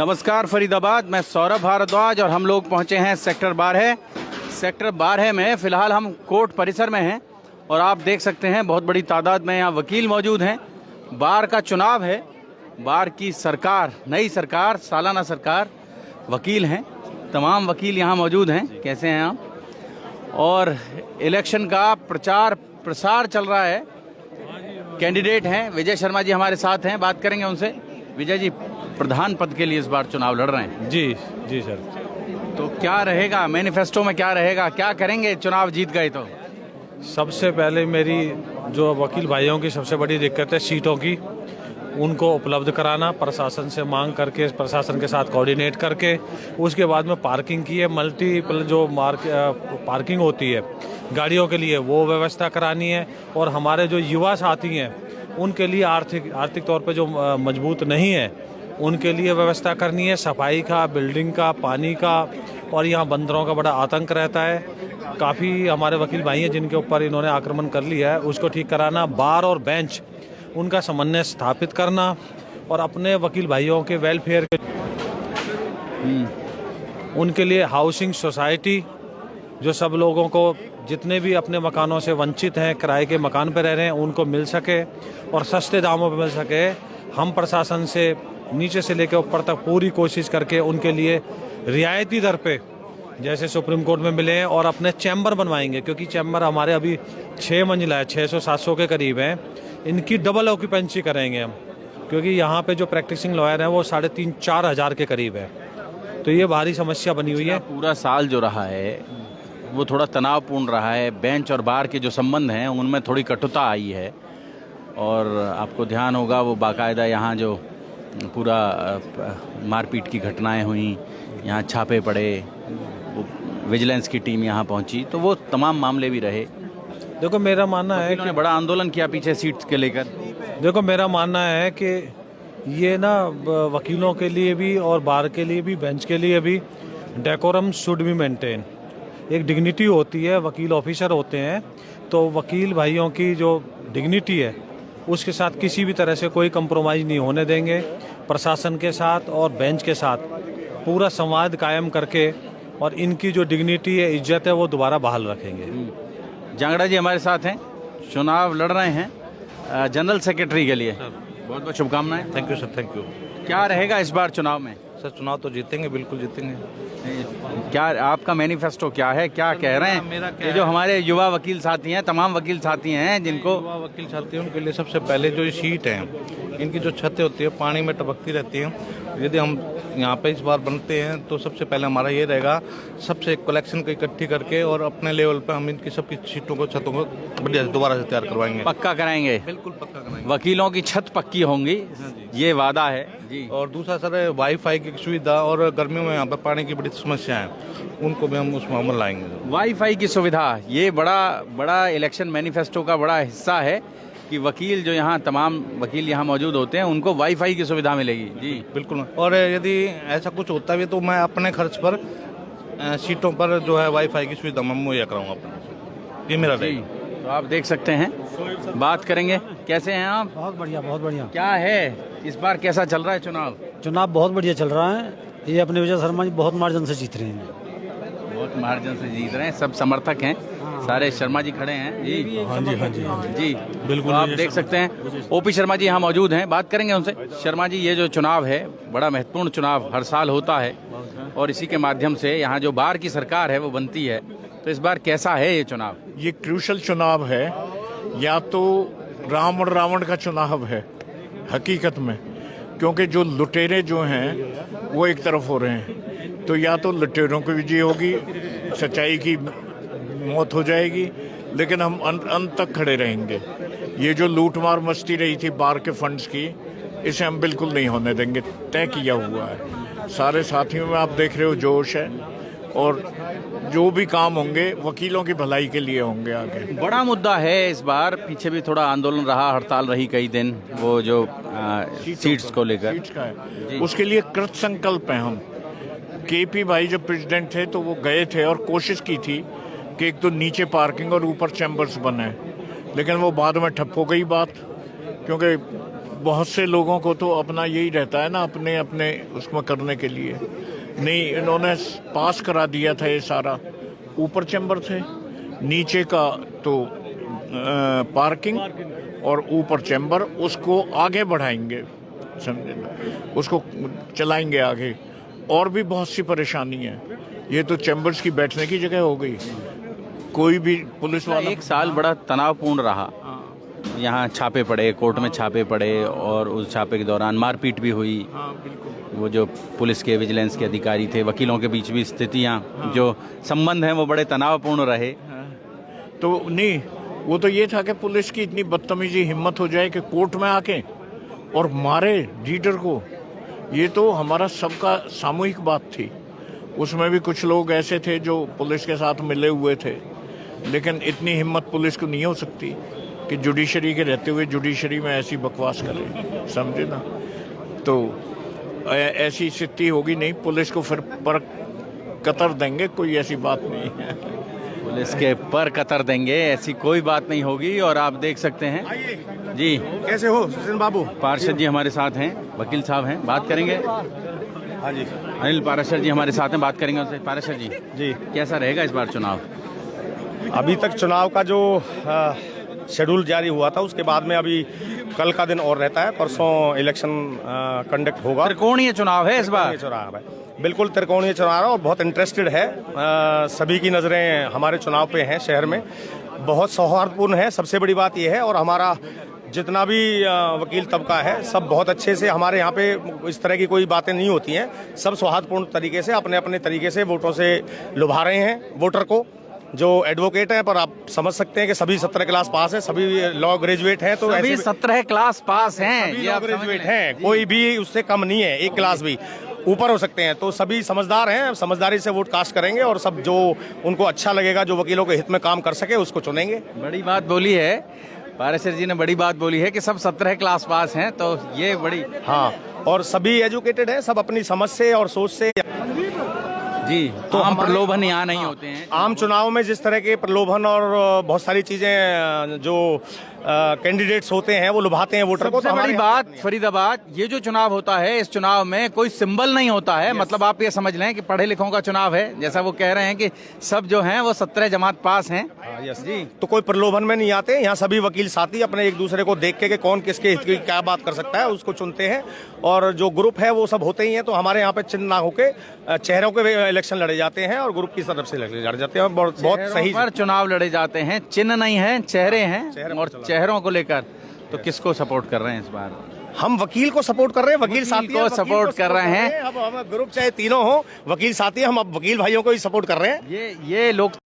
नमस्कार फरीदाबाद, मैं सौरभ भारद्वाज और हम लोग पहुंचे हैं सेक्टर 12। सेक्टर 12 में फ़िलहाल हम कोर्ट परिसर में हैं और आप देख सकते हैं बहुत बड़ी तादाद में यहाँ वकील मौजूद हैं। बार का चुनाव है, बार की सरकार, नई सरकार, सालाना सरकार, वकील हैं, तमाम वकील यहाँ मौजूद हैं। कैसे हैं आप? और इलेक्शन का प्रचार प्रसार चल रहा है। कैंडिडेट हैं विजय शर्मा जी हमारे साथ हैं, बात करेंगे उनसे। विजय जी, प्रधान पद के लिए इस बार चुनाव लड़ रहे हैं। जी जी सर। तो क्या रहेगा मैनिफेस्टो में, क्या रहेगा, क्या करेंगे चुनाव जीत गए तो? सबसे पहले मेरी जो वकील भाइयों की सबसे बड़ी दिक्कत है सीटों की, उनको उपलब्ध कराना, प्रशासन से मांग करके, प्रशासन के साथ कोऑर्डिनेट करके। उसके बाद में पार्किंग की है, मल्टीपल जो पार्किंग होती है गाड़ियों के लिए, वो व्यवस्था करानी है। और हमारे जो युवा साथी हैं उनके लिए आर्थिक तौर पे जो मजबूत नहीं है उनके लिए व्यवस्था करनी है, सफाई का, बिल्डिंग का, पानी का। और यहाँ बंदरों का बड़ा आतंक रहता है। काफ़ी हमारे वकील भाई हैं जिनके ऊपर इन्होंने आक्रमण कर लिया है, उसको ठीक कराना। बार और बेंच उनका समन्वय स्थापित करना और अपने वकील भाइयों के वेलफेयर के उनके लिए हाउसिंग सोसाइटी, जो सब लोगों को जितने भी अपने मकानों से वंचित हैं, किराए के मकान पर रह रहे हैं, उनको मिल सके और सस्ते दामों पर मिल सके। हम प्रशासन से नीचे से लेकर ऊपर तक पूरी कोशिश करके उनके लिए रियायती दर पे जैसे सुप्रीम कोर्ट में मिले हैं और अपने चैम्बर बनवाएंगे, क्योंकि चैम्बर हमारे अभी 6 मंजिला है, 600-700 के करीब हैं। इनकी डबल ऑक्यूपेंसी करेंगे हम, क्योंकि यहाँ पे जो प्रैक्टिसिंग लॉयर हैं वो 3,500-4 हज़ार के करीब है। तो ये भारी समस्या बनी हुई है। पूरा साल जो रहा है वो थोड़ा तनावपूर्ण रहा है। बेंच और बार के जो संबंध हैं उनमें थोड़ी कटुता आई है। और आपको ध्यान होगा वो बाकायदा यहाँ जो पूरा मारपीट की घटनाएं हुई, यहाँ छापे पड़े, वो विजिलेंस की टीम यहाँ पहुँची, तो वो तमाम मामले भी रहे। देखो मेरा मानना है कि बड़ा आंदोलन किया पीछे सीट्स के लेकर। देखो मेरा मानना है कि ये ना वकीलों के लिए भी और बार के लिए भी, बेंच के लिए भी, डेकोरम शुड बी मेंटेन। एक डिग्निटी होती है, वकील ऑफिसर होते हैं, तो वकील भाइयों की जो डिग्निटी है उसके साथ किसी भी तरह से कोई कंप्रोमाइज़ नहीं होने देंगे। प्रशासन के साथ और बेंच के साथ पूरा संवाद कायम करके और इनकी जो डिग्निटी है, इज्जत है, वो दोबारा बहाल रखेंगे। जांगड़ा जी हमारे साथ हैं, चुनाव लड़ रहे हैं जनरल सेक्रेटरी के लिए। बहुत बहुत शुभकामनाएं। Thank you sir, thank you. क्या रहेगा इस बार चुनाव में? सर चुनाव तो जीतेंगे, बिल्कुल जीतेंगे। क्या आपका मैनिफेस्टो क्या है, क्या कह रहे हैं? मेरा क्या ये जो हमारे युवा वकील साथी हैं, तमाम वकील साथी हैं जिनको युवा वकील साथी हैं, उनके लिए सबसे पहले जो ये शीट हैं, इनकी जो छतें होती है पानी में टपकती रहती हैं। यदि हम यहाँ पे इस बार बनते हैं तो सबसे पहले हमारा ये रहेगा, सबसे कलेक्शन को इकट्ठी करके और अपने लेवल पे हम इनकी सबकी सीटों को, छतों को बढ़िया दोबारा से तैयार करवाएंगे। पक्का कराएंगे, बिल्कुल पक्का कराएंगे। वकीलों की छत पक्की होंगी, ये वादा है जी। और दूसरा सर वाईफाई की सुविधा, और गर्मियों में यहाँ पर पानी की बड़ी समस्या है, उनको भी हम उसमें अमल लाएंगे। वाईफाई की सुविधा, ये बड़ा इलेक्शन मैनिफेस्टो का बड़ा हिस्सा है कि वकील जो यहाँ, तमाम वकील यहाँ मौजूद होते हैं, उनको वाईफाई की सुविधा मिलेगी जी। बिल्कुल। और यदि ऐसा कुछ होता भी तो मैं अपने खर्च पर सीटों पर जो है वाईफाई की सुविधा मैं मुहैया कराऊंगा अपने। ये मेरा रहेगा। तो आप देख सकते हैं, बात करेंगे। कैसे हैं आप? बहुत बढ़िया, बहुत बढ़िया। क्या है इस बार, कैसा चल रहा है चुनाव? चुनाव बहुत बढ़िया चल रहा है। ये अपने विजय शर्मा जी बहुत मार्जिन से जीत रहे हैं। बहुत मार्जिन से जीत रहे हैं, सब समर्थक हैं, सारे शर्मा जी खड़े हैं जी। हाँ जी, हाँ जी, जी बिल्कुल। तो आप देख सकते हैं ओपी शर्मा जी यहाँ मौजूद हैं, बात करेंगे उनसे। शर्मा जी, ये जो चुनाव है बड़ा महत्वपूर्ण चुनाव हर साल होता है और इसी के माध्यम से यहाँ जो बार की सरकार है वो बनती है, तो इस बार कैसा है ये चुनाव? ये क्रूशल चुनाव है, या तो राम और रावण का चुनाव है हकीकत में, क्योंकि जो लुटेरे जो हैं वो एक तरफ हो रहे हैं, तो या तो लुटेरों की विजय होगी, सच्चाई की मौत हो जाएगी, लेकिन हम अंत तक खड़े रहेंगे। ये जो लूट मार मस्ती रही थी बार के फंड्स की, इसे हम बिल्कुल नहीं होने देंगे, तय किया हुआ है। सारे साथियों में आप देख रहे हो जोश है, और जो भी काम होंगे वकीलों की भलाई के लिए होंगे आगे। बड़ा मुद्दा है इस बार, पीछे भी थोड़ा आंदोलन रहा, हड़ताल रही कई दिन, वो जो सीट्स को लेकर। सीट्स का है, उसके लिए कृत संकल्प है हम। केपी भाई जब प्रेसिडेंट थे तो वो गए थे और कोशिश की थी कि एक तो नीचे पार्किंग और ऊपर चैम्बर्स बने, लेकिन वो बाद में ठप हो गई बात, क्योंकि बहुत से लोगों को तो अपना यही रहता है ना, अपने अपने उसमें करने के लिए। नहीं, इन्होंने पास करा दिया था ये सारा। ऊपर चैम्बर थे, नीचे का तो पार्किंग और ऊपर चैम्बर, उसको आगे बढ़ाएंगे, समझे ना, उसको चलाएंगे आगे। और भी बहुत सी परेशानी है। ये तो चैम्बर्स की बैठने की जगह हो गई। कोई भी पुलिस वाला, एक साल बड़ा तनावपूर्ण रहा। यहाँ छापे पड़े, कोर्ट में छापे पड़े और उस छापे के दौरान मारपीट भी हुई। वो जो पुलिस के विजिलेंस के अधिकारी थे, वकीलों के बीच भी स्थितियाँ, जो संबंध हैं वो बड़े तनावपूर्ण रहे। तो नहीं, वो तो ये था कि पुलिस की इतनी बदतमीजी, हिम्मत हो जाए कि कोर्ट में आके और मारे लीडर को। ये तो हमारा सबका सामूहिक बात थी। उसमें भी कुछ लोग ऐसे थे जो पुलिस के साथ मिले हुए थे, लेकिन इतनी हिम्मत पुलिस को नहीं हो सकती कि जुडिशरी के रहते हुए जुडिशरी में ऐसी बकवास करें, समझे ना। तो ऐसी स्थिति होगी नहीं, पुलिस को फिर पर कतर देंगे, कोई ऐसी बात नहीं है। पुलिस के पर कतर देंगे, ऐसी कोई बात नहीं होगी। और आप देख सकते हैं जी, कैसे हो सचिन बाबू? पार्षद जी हमारे साथ हैं, वकील साहब हैं, बात करेंगे। हाँ जी अनिल पाराशर जी हमारे साथ हैं, बात करेंगे उनसे। पाराशर जी, जी। कैसा रहेगा इस बार चुनाव? अभी तक चुनाव का जो शेड्यूल जारी हुआ था, उसके बाद में अभी कल का दिन और रहता है। परसों इलेक्शन कंडक्ट होगा। त्रिकोणीय चुनाव है इस बार। चुनाव है, बिल्कुल त्रिकोणीय चुनाव है और बहुत इंटरेस्टेड है। सभी की नज़रें हमारे चुनाव पे हैं। शहर में बहुत सौहार्दपूर्ण है, सबसे बड़ी बात यह है। और हमारा जितना भी वकील तबका है, सब बहुत अच्छे से, हमारे यहाँ पे इस तरह की कोई बातें नहीं होती हैं। सब सौहार्दपूर्ण तरीके से, अपने अपने तरीके से वोटों से लुभा रहे हैं वोटर को। जो एडवोकेट हैं, पर आप समझ सकते हैं कि सभी 17 क्लास पास है, सभी लॉ ग्रेजुएट हैं। तो सभी 17 क्लास पास हैं, सभी ये लॉ आप समझ ग्रेजुएट लें। हैं, कोई भी उससे कम नहीं है, एक क्लास भी ऊपर हो सकते हैं। तो सभी समझदार हैं, समझदारी से वोट कास्ट करेंगे और सब जो उनको अच्छा लगेगा, जो वकीलों के हित में काम कर सके, उसको चुनेंगे। बड़ी बात बोली है पाराशर जी ने, बड़ी बात बोली है कि सब 17 क्लास पास हैं, तो ये बड़ी। हाँ, और सभी एजुकेटेड हैं, सब अपनी समझ से और सोच से। जी, तो आम प्रलोभन यहाँ नहीं होते हैं। आम चुनाव में जिस तरह के प्रलोभन और बहुत सारी चीजें जो कैंडिडेट्स होते हैं वो लुभाते हैं वोटर को। सबसे बड़ी बात फरीदाबाद, ये जो चुनाव होता है, इस चुनाव में कोई सिंबल नहीं होता है। मतलब आप ये समझ लें कि पढ़े लिखों का चुनाव है, जैसा वो कह रहे हैं कि सब जो हैं वो 17 जमात पास हैं। यस जी, तो कोई प्रलोभन में नहीं आते। यहाँ सभी वकील साथी अपने एक दूसरे को देख के कि कौन किसके हित की क्या बात कर सकता है, उसको चुनते हैं। और जो ग्रुप है वो सब होते ही हैं। तो हमारे यहाँ पे चिन्ह ना होके चेहरों के इलेक्शन लड़े जाते हैं और ग्रुप की तरफ से लड़े जाते हैं। बहुत सही पर चुनाव लड़े जाते हैं, चिन्ह नहीं है, चेहरे हैं। और चेहरों को लेकर तो किसको सपोर्ट कर रहे हैं इस बार? हम वकील को सपोर्ट कर रहे हैं, वकील साथी को सपोर्ट कर रहे हैं। अब हम ग्रुप चाहे तीनों हो, वकील साथी, हम अब वकील भाइयों को ही सपोर्ट कर रहे हैं। ये लोग